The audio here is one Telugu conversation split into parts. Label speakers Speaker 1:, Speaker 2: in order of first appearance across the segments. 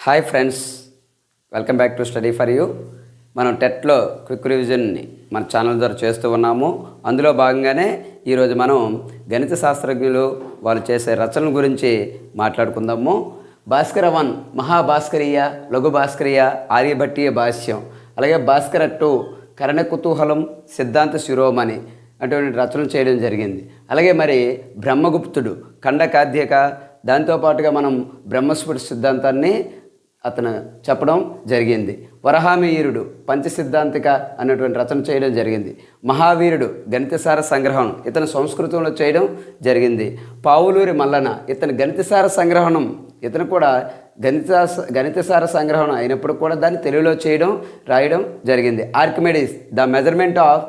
Speaker 1: Hi friends, welcome back to study for you. మనం టెట్లో క్విక్ రివిజన్ని మన ఛానల్ ద్వారా చేస్తూ ఉన్నాము. అందులో భాగంగానే ఈరోజు మనం గణిత శాస్త్రజ్ఞులు వాళ్ళు చేసే రచనల గురించి మాట్లాడుకుందాము. భాస్కర 1 మహాభాస్కరీయ, లఘు భాస్కరీయ, ఆర్యభట్టీయ భాష్యం, అలాగే భాస్కర 2 కరణ కుతూహలం, సిద్ధాంత శిరోమణి అటువంటి రచనలు చేయడం జరిగింది. అలాగే మరి బ్రహ్మగుప్తుడు ఖండకాధ్యక, దాంతోపాటుగా మనం బ్రహ్మస్ఫుట సిద్ధాంతాన్ని అతను చెప్పడం జరిగింది. వరహామీయురుడు పంచసిద్ధాంతిక అనేటువంటి రచన చేయడం జరిగింది. మహావీరుడు గణితసార సంగ్రహణం ఇతను సంస్కృతంలో చేయడం జరిగింది. పావులూరి మల్లన ఇతను గణితసార సంగ్రహణం, ఇతను కూడా గణితసార సంగ్రహణం అయినప్పుడు కూడా దాన్ని తెలుగులో రాయడం జరిగింది. Archimedes the measurement of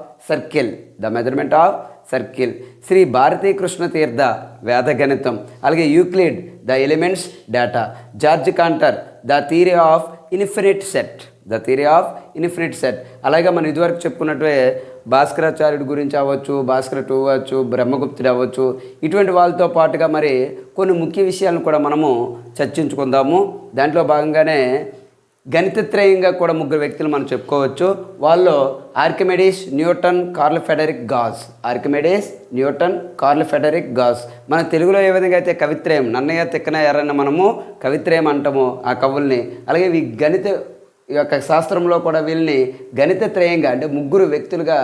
Speaker 1: circle, Shri Bharathi Krishna తీర్థ వేద గణితం, అలాగే Euclid the elements data, George కాంటర్ the theory of infinite set. అలాగే మనం ఇదివరకు చెప్పుకున్నట్టే భాస్కరాచార్యుడి గురించి అవ్వచ్చు, భాస్కర 2 అవ్వచ్చు, బ్రహ్మగుప్తుడు అవ్వచ్చు, ఇటువంటి వాళ్ళతో పాటుగా మరి కొన్ని ముఖ్య విషయాలను కూడా మనము చర్చించుకుందాము. దాంట్లో భాగంగానే గణితత్రయంగా కూడా 3 వ్యక్తులు మనం చెప్పుకోవచ్చు. వాళ్ళు Archimedes, Newton, Carl Friedrich Gauss. మన తెలుగులో ఏ విధంగా అయితే కవిత్రయం నన్నయ్య తిక్కన ఎర్రన్న మనము కవిత్రయం అంటాము ఆ కవుల్ని, అలాగే ఈ గణిత యొక్క శాస్త్రంలో కూడా వీళ్ళని గణితత్రయంగా అంటే 3 వ్యక్తులుగా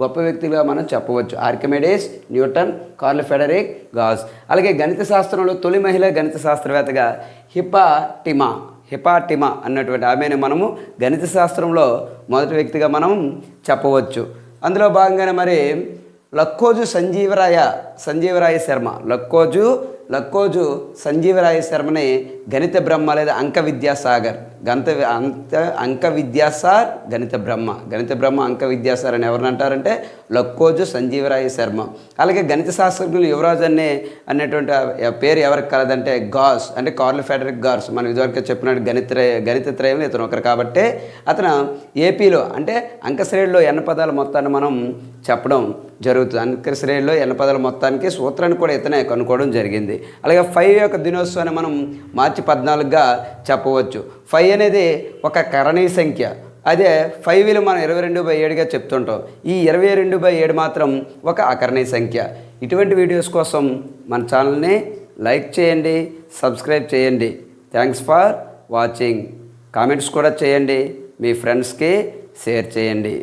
Speaker 1: గొప్ప వ్యక్తులుగా మనం చెప్పవచ్చు. Archimedes, Newton, Carl Friedrich Gauss. అలాగే గణిత శాస్త్రంలో తొలి మహిళ గణిత శాస్త్రవేత్తగా హిపాటిమా అన్నటువంటి ఆమెను మనము గణిత శాస్త్రంలో మొదటి వ్యక్తిగా మనం చెప్పవచ్చు. అందులో భాగంగానే మరి లక్కోజు సంజీవరాయ శర్మ సంజీవరాయ శర్మని గణిత బ్రహ్మ లేదా అంక విద్యాసాగర్ గణిత బ్రహ్మ అంక విద్యాసాగర్ అని ఎవరిని అంటారంటే లక్కోజు సంజీవరాయ శర్మ. అలాగే గణిత శాస్త్రజ్ఞులు యువరాజ్ అనేటువంటి పేరు ఎవరికి కలదంటే గాస్, అంటే కార్ల్ ఫెడరిక్ గాస్. మనం ఇదివరకు చెప్పినట్టు గణితత్రయంలో ఇతను ఒకరు కాబట్టి అతను ఏపీలో అంటే అంక శ్రేణిలో ఎన్న పదాల మొత్తాన్ని మనం చెప్పడం జరుగుతుంది. అంక శ్రేణిలో ఎన్న పదాల మొత్తానికి సూత్రాన్ని కూడా ఇతనే కనుక్కోవడం జరిగింది. అలాగే 5 యొక్క దినోత్సవాన్ని మనం మార్చి 14గా చెప్పవచ్చు. 5 అనేది ఒక కరణీయ సంఖ్య. అదే 5 విలువ మనం 22/7గా చెప్తుంటాం. ఈ 22/7 మాత్రం ఒక అకరణీయ సంఖ్య. ఇటువంటి వీడియోస్ కోసం మన ఛానల్ని లైక్ చేయండి, సబ్స్క్రైబ్ చేయండి. Thanks for watching. కామెంట్స్ కూడా చేయండి, మీ ఫ్రెండ్స్కి షేర్ చేయండి.